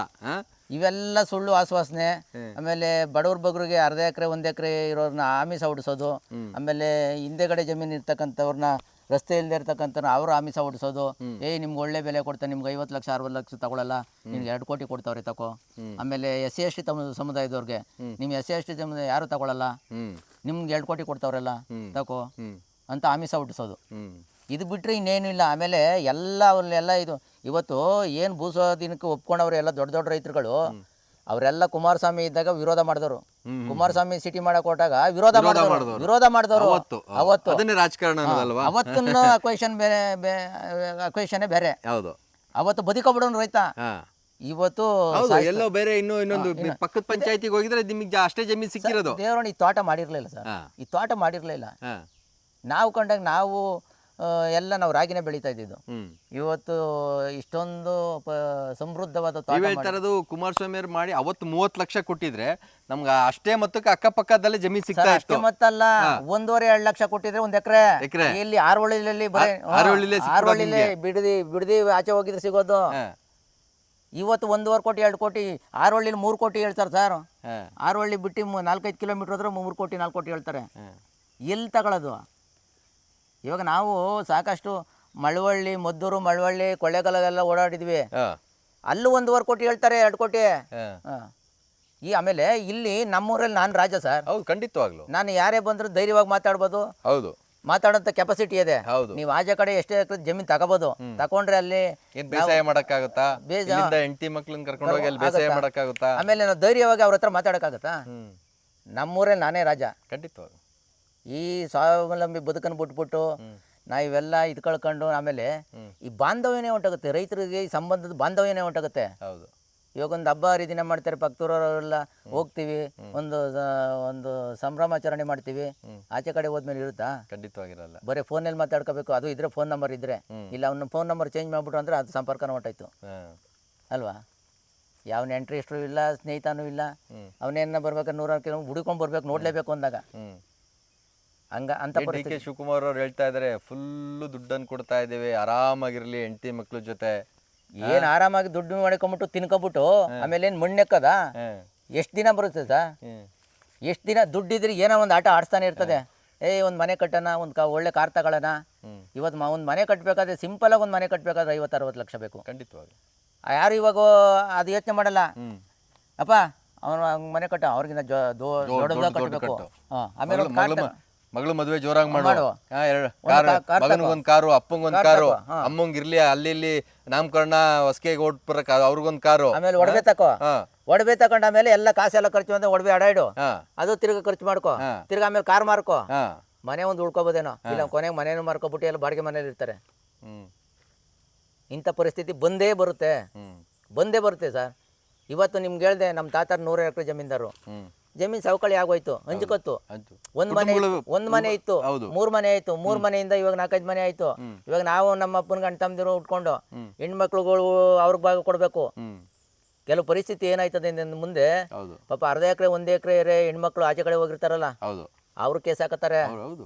ಇವೆಲ್ಲ ಸುಳ್ಳು ಆಶ್ವಾಸನೆ. ಆಮೇಲೆ ಬಡವ್ರ ಬಗ್ರಿಗೆ ಅರ್ಧ ಎಕರೆ 1 ಎಕರೆ ಇರೋರನ್ನ ಆಮಿಷ ಹೊಡಿಸೋದು. ಆಮೇಲೆ ಹಿಂದೆಗಡೆ ಜಮೀನು ಇರ್ತಕ್ಕಂಥವ್ರನ್ನ, ರಸ್ತೆ ಇಲ್ಲದೆ ಇರ್ತಕ್ಕಂಥ ಅವ್ರು ಆಮಿಷ ಹೊಡಿಸೋದು. ನಿಮ್ಗೆ ಒಳ್ಳೆ ಬೆಲೆ ಕೊಡ್ತಾರೆ, ನಿಮ್ಗೆ 50 ಲಕ್ಷ 60 ಲಕ್ಷ ತಗೊಳ್ಳಲ್ಲ, ನಿಮ್ಗೆ 2 ಕೋಟಿ ಕೊಡ್ತಾವ್ರೆ ತಗೋ. ಆಮೇಲೆ SC ST ಸಮುದಾಯದವ್ರಿಗೆ ನಿಮ್ಗೆ SC ST ಸಮುದಾಯ ಯಾರು ತಗೊಳ್ಳಲ್ಲ, ನಿಮ್ಗೆ 2 ಕೋಟಿ ಕೊಡ್ತಾವ್ರಲ್ಲ ತಗೋ ಅಂತ ಆಮಿಷ ಹುಟ್ಟಿಸೋದು. ಇದು ಬಿಟ್ಟರೆ ಇನ್ನೇನು ಇಲ್ಲ. ಆಮೇಲೆ ಎಲ್ಲ ಇದು ಇವತ್ತು ಏನು ಭೂಸ್ವಾಧೀನಕ್ಕೆ ಒಪ್ಕೊಂಡವ್ರು ಎಲ್ಲ ದೊಡ್ಡ ದೊಡ್ಡ ರೈತರುಗಳು, ಅವರೆಲ್ಲ ಕುಮಾರಸ್ವಾಮಿ ಇದ್ದಾಗ ವಿರೋಧ ಮಾಡಿದವರು. ಕುಮಾರಸ್ವಾಮಿ ಸಿಟಿ ಮಾಡಕ್ ಕೊಟ್ಟಾಗ ವಿರೋಧ ಮಾಡಿದವರು ಅವತ್ತು. ರಾಜಕಾರಣ ಅವತ್ತಿನ ಅಕ್ವೇಷನ್ ಬೇರೆ. ಅವತ್ತು ಬದುಕಬಿಡೋನು ರೈತ. ಇವತ್ತು ಎಲ್ಲೋ ಬೇರೆ ಇನ್ನೊಂದು ಪಕ್ಕದ ಪಂಚಾಯತಿಗೆ ಹೋಗಿದ್ರೆ ನಿಮಗೆ ಅಷ್ಟೇ ಜಮೀನು ಸಿಕ್ಕಿರೋದು. ದೇವರಣ್ಣ ಈ ತೋಟ ಮಾಡಿರ್ಲಿಲ್ಲ ಸರ್, ಈ ತೋಟ ಮಾಡಿರ್ಲಿಲ್ಲ. ನಾವು ಕಂಡಾಗ ನಾವು ಎಲ್ಲ ನಾವು ರಾಗಿನೇ ಬೆಳೀತಾ ಇದ್ದಿದ್ದು. ಇವತ್ತು ಇಷ್ಟೊಂದು ಸಮೃದ್ಧವಾದ ತೋಟ ಕುಮಾರಸ್ವಾಮಿ ಅವರು ಮಾಡಿ ಅವತ್ತು 30 ಲಕ್ಷ ಕೊಟ್ಟಿದ್ರೆ ನಮ್ಗೆ ಅಷ್ಟೇ ಮೊತ್ತಕ್ಕೆ ಅಕ್ಕಪಕ್ಕದಲ್ಲೇ ಜಮೀನು ಸಿಗ್ತಾ ಇತ್ತು. ಅಷ್ಟೇ ಮೊತ್ತಲ್ಲ, 1.5-2 ಲಕ್ಷ ಕೊಟ್ಟಿದ್ರೆ 1 ಎಕರೆ. ಇಲ್ಲಿ ಆರೋಳಿಲಿ ಬಿಡದಿ ಆಚೆ ಹೋಗಿದ್ರೆ ಸಿಗೋದು. ಇವತ್ತು 1.5 ಕೋಟಿ 2 ಕೋಟಿ, ಆರೋಳಿಲಿ 3 ಕೋಟಿ ಹೇಳ್ತಾರೆ ಸರ್. ಆರೋಳಿ ಬಿಟ್ಟು 4-5 ಕಿಲೋಮೀಟರ್ ಹೋದ್ರೆ 3 ಕೋಟಿ 4 ಕೋಟಿ ಹೇಳ್ತಾರೆ. ಎಲ್ಲಿ ತಗೊಳ್ಳೋದು? ಇವಾಗ ನಾವು ಸಾಕಷ್ಟು ಮಳವಳ್ಳಿ, ಮದ್ದೂರು, ಮಳವಳ್ಳಿ, ಕೊಳ್ಳೇಗಾಲೆಲ್ಲ ಓಡಾಡಿದ್ವಿ. ಅಲ್ಲೂ 1.5 ಕೋಟಿ ಹೇಳ್ತಾರೆ, 2 ಕೋಟಿ. ಆಮೇಲೆ ಇಲ್ಲಿ ನಮ್ಮೂರಲ್ಲಿ ನಾನು ರಾಜ ಸರ್. ಹೌದು, ಖಂಡಿತವಾಗ್ಲು ನಾನು ಯಾರೇ ಬಂದ್ರು ಧೈರ್ಯವಾಗಿ ಮಾತಾಡ್ಬೋದು. ಹೌದು, ಮಾತಾಡೋಂಥ ಕೆಪಾಸಿಟಿ ಇದೆ. ನೀವು ಆಚೆ ಕಡೆ ಎಷ್ಟೇ ಜಮೀನು ತಗೋಬಹುದು. ತಗೊಂಡ್ರೆ ಅಲ್ಲಿ ಬೇಸಾಯ ಮಾಡಕ್ಕಾಗುತ್ತಾ? ಹೆಂಡತಿ ಮಕ್ಳನ್ನ ಕರ್ಕೊಂಡು ಹೋಗಿ ಅಲ್ಲಿ ಬೇಸಾಯ ಮಾಡಕ್ಕಾಗುತ್ತಾ? ಆಮೇಲೆ ನಾವು ಧೈರ್ಯವಾಗಿ ಅವ್ರ ಹತ್ರ ಮಾತಾಡಕ್ಕಾಗತ್ತಾ? ನಮ್ಮೂರಲ್ಲಿ ನಾನೇ ರಾಜ. ಖಂಡಿತವಾಗಿ ಈ ಸ್ವಾವಲಂಬಿ ಬದುಕನ್ನು ಬಿಟ್ಬಿಟ್ಟು ನಾವು ಇವೆಲ್ಲ ಇದು ಕಳ್ಕೊಂಡು ಆಮೇಲೆ ಈ ಬಾಂಧವ್ಯನೇ ಹೊಂಟಾಗುತ್ತೆ. ರೈತರಿಗೆ ಈ ಸಂಬಂಧದ ಬಾಂಧವ್ಯನೇ ಹೊಂಟಾಗುತ್ತೆ. ಹೌದು. ಇವಾಗ ಒಂದು ಹಬ್ಬ ಹರಿದಿನ ಮಾಡ್ತಾರೆ, ಪಕ್ಕದೂರವರೆಲ್ಲ ಹೋಗ್ತೀವಿ, ಒಂದು ಸಂಭ್ರಮಾಚರಣೆ ಮಾಡ್ತೀವಿ. ಆಚೆ ಕಡೆ ಹೋದ್ಮೇಲೆ ಇರುತ್ತಾ? ಖಂಡಿತವಾಗಿರಲ್ಲ. ಬರೀ ಫೋನಲ್ಲಿ ಮಾತಾಡ್ಕೋಬೇಕು. ಅದು ಇದ್ರೆ ಫೋನ್ ನಂಬರ್ ಇದ್ರೆ, ಇಲ್ಲ ಅವ್ನ ಫೋನ್ ನಂಬರ್ ಚೇಂಜ್ ಮಾಡ್ಬಿಟ್ರು ಅಂದ್ರೆ ಅದು ಸಂಪರ್ಕನೂ ಹೊಂಟಾಯ್ತು ಅಲ್ವಾ? ಯಾವ ನೆಂಟ್ರಿ ಇಷ್ಟರು ಇಲ್ಲ, ಸ್ನೇಹಿತನೂ ಇಲ್ಲ. ಅವನೇನ ಬರ್ಬೇಕಾದ್ರೆ 100 ಕಿಲೋಮೀಟರ್ ಹುಡುಕೊಂಡ್ ಬರ್ಬೇಕು, ನೋಡ್ಲೇಬೇಕು ಅಂದಾಗ ಅಂತ ಡಿ.ಕೆ. ಶಿವಕುಮಾರ್ ಅವ್ರು ಹೇಳ್ತಾ ಇದಾರೆ, ಫುಲ್ಲು ದುಡ್ಡನ್ನು ಕೊಡ್ತಾ ಇದ್ದೇವೆ, ಆರಾಮಾಗಿರ್ಲಿ ಹೆಂಡತಿ ಮಕ್ಳ ಜೊತೆ. ಏನ್ ಆರಾಮಾಗಿ ದುಡ್ಡು ಮಾಡ್ಕೊಂಬಿಟ್ಟು ತಿನ್ಕೊಬಿಟ್ಟು ಆಮೇಲೆ ಏನ್ ಮಣ್ಣೆಕ್ಕದ? ಎಷ್ಟು ದಿನ ಬರುತ್ತೆ ಸರ್? ಎಷ್ಟು ದಿನ ದುಡ್ಡಿದ್ರೆ ಏನೋ ಒಂದು ಆಟ ಆಡಿಸ್ತಾನೆ ಇರ್ತದೆ. ಒಂದು ಮನೆ ಕಟ್ಟೋಣ, ಒಳ್ಳೆ ಕಾರ್ ತಗೊಳ್ಳೋಣ. ಇವತ್ತು ಒಂದು ಮನೆ ಕಟ್ಟಬೇಕಾದ್ರೆ, ಸಿಂಪಲ್ ಆಗಿ ಒಂದು ಮನೆ ಕಟ್ಟಬೇಕಾದ್ರೆ 50-60 ಲಕ್ಷ ಬೇಕು. ಖಂಡಿತವಾಗಿ. ಯಾರು ಇವಾಗ ಅದು ಯೋಚನೆ ಮಾಡಲ್ಲ. ಅಪ್ಪ ಅವನು ಮನೆ ಕಟ್ಟ, ಅವ್ರಿಗಿಂತ ದೊಡ್ಡದಾಗ ಕಟ್ಟಬೇಕು. ಆಮೇಲೆ ಮಗಳು ಮದುವೆ ಜೋರಾಗಿ ಮಾಡು, ಮಗನಿಗೊಂದು ಕಾರು, ಅಪ್ಪಂಗೊಂದು ಕಾರು, ಅಮ್ಮಂಗ್ ಇರ್ಲಿ ಅಲ್ಲಿ ಇಲ್ಲಿ ನಾಮಕರಣ ಹೊಸಕೆ ಓಟ್ ಬರಕ್ ಅವ್ರಿಗೊಂದು ಕಾರು. ಆಮೇಲೆ ಒಡವೆ ತಕೊಂಡ ಆಮೇಲೆ ಎಲ್ಲ ಕಾಸೆಲ್ಲ ಖರ್ಚು ಅಂದ್ರೆ ಒಡವೆ ಅಡಾಡು, ಅದು ತಿರ್ಗಾ ಖರ್ಚು ಮಾಡ್ಕೋ, ತಿರ್ಗಾ ಆಮೇಲೆ ಕಾರ್ ಮಾರ್ಕೋ, ಮನೆ ಒಂದು ಉಳ್ಕೋಬೋದೇನೋ. ಇಲ್ಲ ಕೊನೆಗೆ ಮನೇನು ಮಾರ್ಕೊಬಿಟ್ಟು ಎಲ್ಲ ಬಾಡಿಗೆ ಮನೇಲಿ ಇರ್ತಾರೆ. ಇಂಥ ಪರಿಸ್ಥಿತಿ ಬಂದೇ ಬರುತ್ತೆ ಸರ್. ಇವತ್ತು ನಿಮ್ಗೆ ಹೇಳ್ದೆ, ನಮ್ಮ ತಾತರ 100 ಎಕರೆ ಜಮೀನ್ದಾರು. ಜಮೀನ್ ಸವಕಳಿ ಆಗೋಯ್ತು, ಹಂಚ್ಕೊತ್ತು. ಒಂದ್ ಮನೆ ಇತ್ತು, 3 ಮನೆ ಆಯ್ತು. 3 ಮನೆಯಿಂದ ಇವಾಗ 4-5 ಮನೆ ಆಯ್ತು. ಇವಾಗ ನಾವು ನಮ್ಮ ಅಪ್ಪನ ಗಂಡ ತಮ್ಮದಿರು ಉಟ್ಕೊಂಡು ಹೆಣ್ಮಕ್ಳುಗಳು ಅವ್ರಿಗೆ ಭಾಗ ಕೊಡ್ಬೇಕು. ಕೆಲವು ಪರಿಸ್ಥಿತಿ ಏನಾಯ್ತದೆ ಮುಂದೆ, ಪಾಪ ಅರ್ಧ ಎಕರೆ 1 ಎಕರೆ ಹೆಣ್ಮಕ್ಳು ಆಚೆ ಕಡೆ ಹೋಗಿರ್ತಾರಲ್ಲ, ಅವ್ರು ಕೇಸ್ ಹಾಕತ್ತಾರೆ.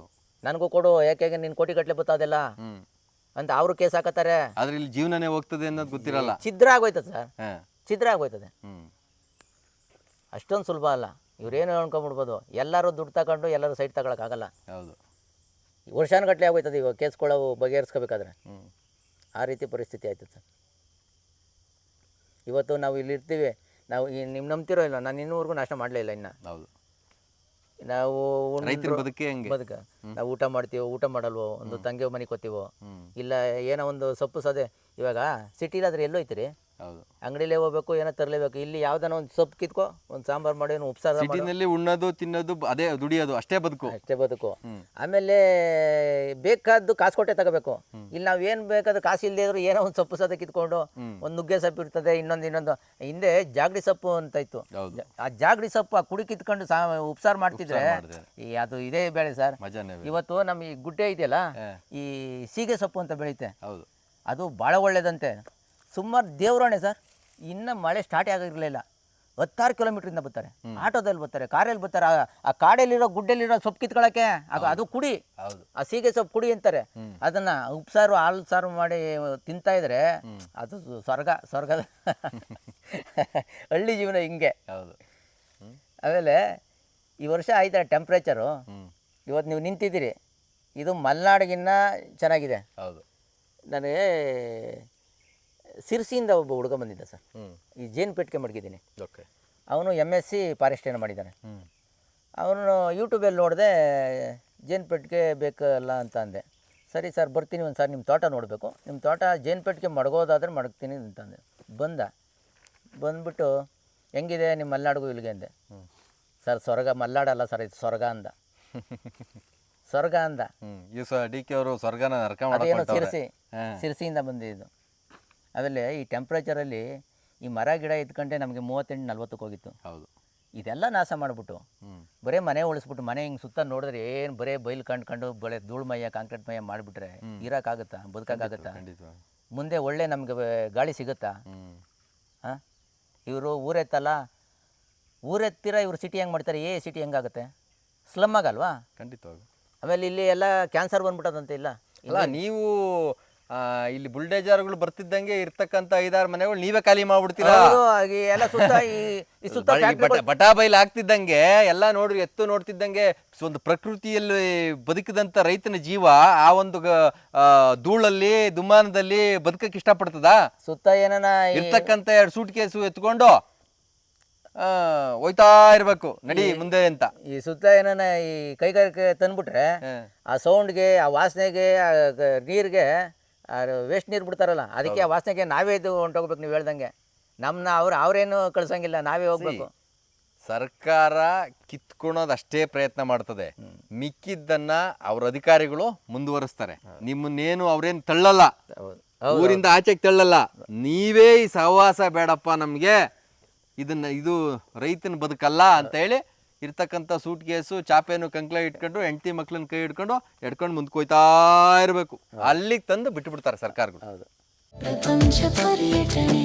ನನಗೂ ಕೊಡು, ಯಾಕೆ ನಿನ್ ಕೋಟಿ ಗಟ್ಲೆ ಬರ್ತದೆಲ್ಲ ಅಂತ ಅವ್ರು ಕೇಸ್ ಹಾಕತ್ತಾರೆ. ಆದ್ರೆ ಇಲ್ಲಿ ಜೀವನನೇ ಹೋಗ್ತದೆ ಅನ್ನೋದು ಗೊತ್ತಿರಲ್ಲ. ಛಿದ್ರ ಆಗೋಯ್ತದೆ ಸರ್, ಛಿದ್ರ ಆಗೋಯ್ತದೆ. ಅಷ್ಟೊಂದು ಸುಲಭ ಅಲ್ಲ. ಇವ್ರೇನು ಹೇಳ್ಕೊಂಬಿಡ್ಬೋದು, ಎಲ್ಲರೂ ದುಡ್ಡು ತಗೊಂಡು ಎಲ್ಲರೂ ಸೈಟ್ ತಗೊಳಕ್ಕಾಗಲ್ಲ. ವರ್ಷಾನುಗಟ್ಲೆ ಆಗೋಯ್ತದೆ ಇವಾಗ ಕೇಸ್ಕೊಳ್ಳೋ ಬಗೆಹರಿಸ್ಕೋಬೇಕಾದ್ರೆ. ಆ ರೀತಿ ಪರಿಸ್ಥಿತಿ ಆಯ್ತದೆ ಸರ್. ಇವತ್ತು ನಾವು ಇಲ್ಲಿ ಇರ್ತೀವಿ, ನಾವು ನಿಮ್ಮ ನಂಬ್ತಿರೋ ಇಲ್ಲ, ನಾನು ಇನ್ನೂವರೆಗೂ ನಾಶ ಮಾಡಲೇ ಇಲ್ಲ ಇನ್ನು. ನಾವು ಬದುಕ ನಾವು ಊಟ ಮಾಡ್ತೀವೋ ಊಟ ಮಾಡಲ್ವೋ, ಒಂದು ತಂಗಿ ಮನೆಗೆ ಹೋಗ್ತೀವೋ, ಇಲ್ಲ ಏನೋ ಒಂದು ಸೊಪ್ಪು ಸದೆ. ಇವಾಗ ಸಿಟಿಲಾದ್ರೆ ಎಲ್ಲೋ ಐತ್ರಿ, ಹೌದು. ಅಂಗಡಿಲೇ ಹೋಗ್ಬೇಕು, ಏನೋ ತರಲೇಬೇಕು. ಇಲ್ಲಿ ಯಾವ್ದಾನ ಒಂದು ಸೊಪ್ಪು ಕಿತ್ಕೋ, ಒಂದು ಸಾಂಬಾರು ಮಾಡಿ, ಒಂದು ಉಪ್ಸಾರು ಮಾಡಿ, ಸಿಟಿನಲ್ಲಿ ಉಣ್ಣೋದು ತಿನ್ನೋದು ಅದೇ ದುಡಿಯೋದು ಅಷ್ಟೇ ಬದುಕು. ಅಷ್ಟೇ ಬದುಕು. ಆಮೇಲೆ ಬೇಕಾದ್ದು ಕಾಸು ಕೊಟ್ಟೆ ತಗೋಬೇಕು. ಇಲ್ಲಿ ನಾವು ಏನು ಬೇಕಾದ್ರೆ ಕಾಸು ಇಲ್ಲದೆ ಇದ್ರು ಏನೋ ಒಂದು ಸೊಪ್ಪು ಸದ ಕಿತ್ಕೊಂಡು, ಒಂದು ನುಗ್ಗೆ ಸೊಪ್ಪು ಇರ್ತದೆ, ಇನ್ನೊಂದು ಹಿಂದೆ ಜಾಗಡಿ ಸೊಪ್ಪು ಅಂತ ಇತ್ತು. ಹೌದು. ಆ ಜಾಗಡಿ ಸೊಪ್ಪು ಆ ಕುಡಿ ಕಿತ್ಕೊಂಡು ಉಪ್ಸಾರು ಮಾಡ್ತಿದ್ರೆ ಅದು ಇದೇ ಬೇಳೆ ಸರ್. ಮಜಾನೇ. ಇವತ್ತು ನಮ್ಮ ಈ ಗುಡ್ಡೆ ಇದೆಯಲ್ಲ, ಈ ಸೀಗೆ ಸೊಪ್ಪು ಅಂತ ಬೆಳೆಯುತ್ತೆ. ಹೌದು. ಅದು ಭಾಳ ಒಳ್ಳೇದಂತೆ. ಸುಮಾರು ದೇವ್ರಾಣೆ ಸರ್. ಇನ್ನು ಮಳೆ ಸ್ಟಾರ್ಟೇ ಆಗಿರಲಿಲ್ಲ. 16 ಕಿಲೋಮೀಟ್ರಿಂದ ಬರ್ತಾರೆ, ಆಟೋದಲ್ಲಿ ಬರ್ತಾರೆ, ಕಾರಲ್ಲಿ ಬರ್ತಾರೆ. ಆ ಕಾಡಲ್ಲಿರೋ ಗುಡ್ಡೆಲಿರೋ ಸೊಪ್ಪು ಕಿತ್ಕೊಳ್ಳೋಕ್ಕೆ ಅದು ಕುಡಿ. ಆ ಸೀಗೆ ಸೊಪ್ಪು ಕುಡಿ ಅಂತಾರೆ. ಅದನ್ನು ಉಪ್ಸಾರು ಹಾಲು ಸಾರು ಮಾಡಿ ತಿಂತಾ ಇದ್ರೆ ಅದು ಸ್ವರ್ಗದ ಹಳ್ಳಿ ಜೀವನ ಹಿಂಗೆ. ಹೌದು. ಆಮೇಲೆ ಈ ವರ್ಷ ಆಯ್ತಾ ಟೆಂಪ್ರೇಚರು, ಇವತ್ತು ನೀವು ನಿಂತಿದ್ದೀರಿ, ಇದು ಮಲೆನಾಡಿಗಿನ್ನ ಚೆನ್ನಾಗಿದೆ. ಹೌದು. ನನಗೆ ಸಿರ್ಸಿಯಿಂದ ಒಬ್ಬ ಹುಡುಗ ಬಂದಿದ್ದ ಸರ್, ಈ ಜೇನು ಪೆಟ್ಟಿಗೆ ಮಡಗಿದ್ದೀನಿ. ಓಕೆ. ಅವನು MSc ಫಾರೆಸ್ಟ್ ಏನೋ ಮಾಡಿದ್ದಾನೆ. ಅವನು ಯೂಟ್ಯೂಬಲ್ಲಿ ನೋಡಿದೆ, ಜೇನು ಪೆಟ್ಟಿಗೆ ಬೇಕಲ್ಲ ಅಂತ ಅಂದೆ. ಸರಿ ಸರ್ ಬರ್ತೀನಿ, ಒಂದು ಸಾರಿ ನಿಮ್ಮ ತೋಟ ನೋಡಬೇಕು, ನಿಮ್ಮ ತೋಟ ಜೇನು ಪೆಟ್ಟಿಗೆ ಮಡಗೋದಾದ್ರೆ ಮಡಗ್ತೀನಿ ಅಂತಂದೆ. ಬಂದ್ಬಿಟ್ಟು ಹೆಂಗಿದೆ ನಿಮ್ಮ ಮಲೆನಾಡಿಗೂ ಇಲ್ಲಿಗೆ ಅಂದೆ. ಸರ್ ಸ್ವರ್ಗ, ಮಲೆನಾಡಲ್ಲ ಸರ್, ಇದು ಸ್ವರ್ಗ ಅಂದ. ಸ್ವರ್ಗ ಅಂದ. DK ಅವರು ಸ್ವರ್ಗನ ನರಕ ಅದೇನು ಮಾಡ್ಕೊಂಡವ್ರೆ. ಸಿರ್ಸಿಯಿಂದ ಬಂದಿದ್ದು. ಆಮೇಲೆ ಈ ಟೆಂಪ್ರೇಚರಲ್ಲಿ ಈ ಮರ ಗಿಡ ಇದ್ಕೊಂಡೆ ನಮಗೆ 38-40 ಹೋಗಿತ್ತು. ಹೌದು. ಇದೆಲ್ಲ ನಾಶ ಮಾಡಿಬಿಟ್ಟು ಬರೀ ಮನೆ ಉಳಿಸ್ಬಿಟ್ಟು, ಮನೆ ಹಿಂಗೆ ಸುತ್ತ ನೋಡಿದ್ರೆ ಏನು ಬರೀ ಬೈಲು ಕಂಡ್ಕೊಂಡು ಬಳೆ ಧೂಳ್ಮಯ ಕಾಂಕ್ರೀಟ್ ಮಯ ಮಾಡಿಬಿಟ್ರೆ ಇರೋಕ್ಕಾಗುತ್ತಾ, ಬದುಕೋಕ್ಕಾಗುತ್ತಾ? ಮುಂದೆ ಒಳ್ಳೆ ನಮಗೆ ಗಾಳಿ ಸಿಗುತ್ತಾ? ಹಾಂ, ಇವರು ಊರೆತ್ತಲ್ಲ, ಊರೆತ್ತಿರ ಇವರು ಸಿಟಿ ಹೆಂಗೆ ಮಾಡ್ತಾರೆ, ಸಿಟಿ ಹೆಂಗಾಗುತ್ತೆ? ಸ್ಲಮ್ ಆಗಲ್ವಾ? ಖಂಡಿತವಾಗಿ. ಆಮೇಲೆ ಇಲ್ಲಿ ಎಲ್ಲ ಕ್ಯಾನ್ಸರ್ ಬಂದ್ಬಿಟ್ಟದಂತೆ. ಇಲ್ಲ ನೀವು ಇಲ್ಲಿ ಬುಲ್ಡೇಜರ್ಗಳು ಬರ್ತಿದ್ದಂಗೆ ಇರ್ತಕ್ಕಂಥ 5-6 ಮನೆಗಳು ನೀವೇ ಖಾಲಿ ಮಾಡ್ಬಿಡ್ತೀರಾ. ಬಟಾ ಬೈಲ್ ಆಗ್ತಿದ್ದಂಗೆ ಎಲ್ಲ ನೋಡ್ರಿ, ಎತ್ತು ನೋಡ್ತಿದ್ದಂಗೆ ಒಂದು ಪ್ರಕೃತಿಯಲ್ಲಿ ಬದುಕಿದಂಥ ರೈತನ ಜೀವ ಆ ಒಂದು ಧೂಳಲ್ಲಿ ದುಮ್ಮಾನದಲ್ಲಿ ಬದುಕಕ್ಕೆ ಇಷ್ಟಪಡ್ತದ? ಸುತ್ತ ಏನನ ಇರ್ತಕ್ಕಂಥ 2 ಸೂಟ್ ಕೇಸು ಎತ್ಕೊಂಡು ಹೋಯ್ತಾ ಇರ್ಬೇಕು, ನಡಿ ಮುಂದೆ ಅಂತ. ಈ ಸುತ್ತ ಏನನ ಈ ಕೈಗಾರಿಕೆ ತಂದ್ಬಿಟ್ರೆ ಆ ಸೌಂಡ್ಗೆ, ಆ ವಾಸನೆಗೆ, ಆ ನೀರಿಗೆ, ವೇಸ್ಟ್ ನೀರು ಬಿಡ್ತಾರಲ್ಲ, ಅದಕ್ಕೆ ಆ ವಾಸನೆಗೆ ನಾವೇ ಇದು ಹೊಂಟೋಗ್ಬೇಕು. ನೀವು ಹೇಳ್ದಂಗೆ ಅವ್ರೇನು ಕಳ್ಸಂಗಿಲ್ಲ, ನಾವೇ ಹೋಗ್ಬೇಕು. ಸರ್ಕಾರ ಕಿತ್ಕೊಳೋದು ಅಷ್ಟೇ ಪ್ರಯತ್ನ ಮಾಡ್ತದೆ, ಮಿಕ್ಕಿದ್ದನ್ನ ಅವ್ರ ಅಧಿಕಾರಿಗಳು ಮುಂದುವರಿಸ್ತಾರೆ. ನಿಮ್ಮನ್ನೇನು ಅವ್ರೇನು ತಳ್ಳಲ್ಲ, ಊರಿಂದ ಆಚೆಗೆ ತಳ್ಳಲ್ಲ. ನೀವೇ ಈ ಸಹವಾಸ ಬೇಡಪ್ಪ ನಮ್ಗೆ, ಇದು ರೈತನ ಬದುಕಲ್ಲ ಅಂತ ಹೇಳಿ ಇರ್ತಕ್ಕಂಥ ಸೂಟ್ ಕೇಸು ಚಾಪೆನು ಕಂಕ್ಲ ಇಟ್ಕೊಂಡು ಹೆಂಡತಿ ಮಕ್ಳನ್ನ ಕೈ ಹಿಡ್ಕೊಂಡು ಮುಂದ್ಕೋಯ್ತಾ ಇರಬೇಕು. ಅಲ್ಲಿಗೆ ತಂದು ಬಿಟ್ಟು ಬಿಡ್ತಾರೆ ಸರ್ಕಾರಗಳು. ಪ್ರಪಂಚ ಪರ್ಯಟನೆ.